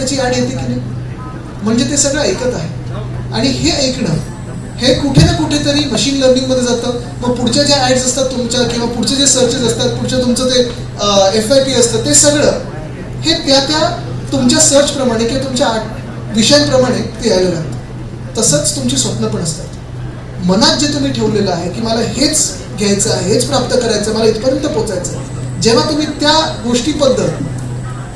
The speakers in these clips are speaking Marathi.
त्याची ॲड येते की नाही, म्हणजे ते सगळं ऐकत आहे. आणि हे ऐकणं हे कुठे ना कुठेतरी मशीन लर्निंगमध्ये जातं. मग पुढच्या ज्या ॲड्स असतात तुमच्या किंवा पुढचे जे सर्चेस असतात, पुढचं तुमचं ते FYP असतं, ते सगळं हे त्या तुमच्या सर्चप्रमाणे किंवा तुमच्या विषयांप्रमाणे ते यायला लागतं. तसंच तुमची स्वप्न पण असतात. मनात जे तुम्ही ठेवलेलं आहे की मला हेच घ्यायचं आहे, हेच प्राप्त करायचं, मला इथपर्यंत पोचायचं आहे, जेव्हा तुम्ही त्या गोष्टीबद्दल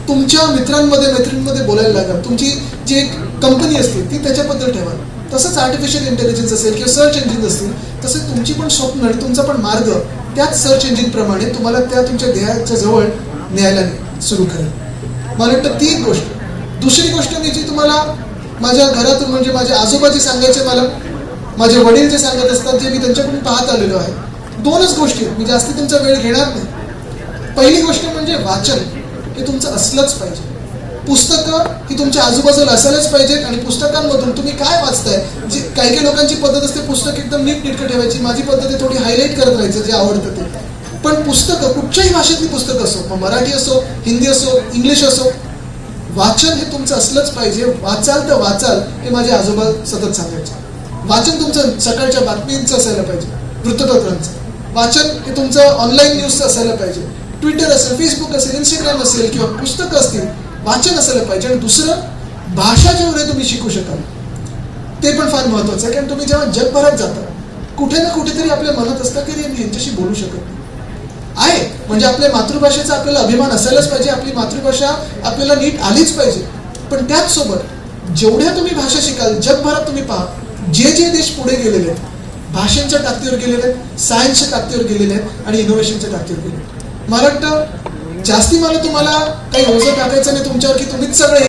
तुमच्या मित्रांमध्ये मैत्रिणींमध्ये बोलायला लागाल, तुमची जी एक कंपनी असते ती त्याच्याबद्दल ठेवा. तसंच आर्टिफिशियल इंटेलिजन्स असेल किंवा सर्च इंजिन असतील, तसे तुमची पण स्वप्न आणि तुमचा पण मार्ग त्याच सर्च इंजिनप्रमाणे तुम्हाला त्या तुमच्या ध्येयाच्या जवळ न्यायला सुरू करेल. मला वाटतं ती एक गोष्ट. दुसरी गोष्ट मी जी तुम्हाला माझ्या घरातून म्हणजे माझे आजोबाजी सांगायचे, मला माझे वडील जे सांगत असतात, जे मी त्यांच्याकडून पाहत आलेलो आहे, दोनच गोष्टी आहेत. मी जास्त तुमचा वेळ घेणार नाही. पहिली गोष्ट म्हणजे वाचन हे तुमचं असलंच पाहिजे. पुस्तकं ही तुमच्या आजूबाजूला असायलाच पाहिजेत. आणि पुस्तकांमधून तुम्ही काय वाचताय, जी काही लोकांची पद्धत असते पुस्तक एकदम नीटनेटकं ठेवायची, माझी पद्धत आहे थोडी हायलाईट करत राहायचं जे आवडतं ते. पण पुस्तकं कुठच्याही भाषेतली पुस्तकं असो, मग मराठी असो, हिंदी असो, इंग्लिश असो, वाचन हे तुमचं असलंच पाहिजे. वाचाल तर वाचाल हे माझे आजोबा सतत सांगायचे. वाचन तुमचं सकाळच्या बातमींचं असायला पाहिजे, वृत्तपत्रांचं. वाचन हे तुमचं ऑनलाईन न्यूजचं असायला पाहिजे. ट्विटर असेल, फेसबुक असेल, इंस्टाग्राम असेल किंवा पुस्तकं असतील, वाचन असायला पाहिजे. आणि दुसरं, भाषा जेवढे तुम्ही शिकू शकाल ते पण फार महत्त्वाचं आहे. कारण तुम्ही जेव्हा जगभरात जाता, कुठे ना कुठेतरी आपल्या मनात असतं की मी यांच्याशी बोलू शकत नाही आहे. म्हणजे आपल्या मातृभाषेचा आपल्याला अभिमान असायलाच पाहिजे, आपली मातृभाषा आपल्याला नीट आलीच पाहिजे. पण त्याचसोबत जेवढ्या तुम्ही भाषा शिकाल, जगभरात तुम्ही पहा, जे देश पुढे गेलेले आहेत, भाषेच्या ताकदीवर गेलेले आहेत, सायन्सच्या ताकदीवर गेलेले आहेत आणि इनोव्हेशनच्या ताकदीवर गेलेले आहेत. मला वाटतं जास्ती मला तुम्हाला काही ओझं टाकायचं नाही तुमच्यावर की तुम्हीच सगळे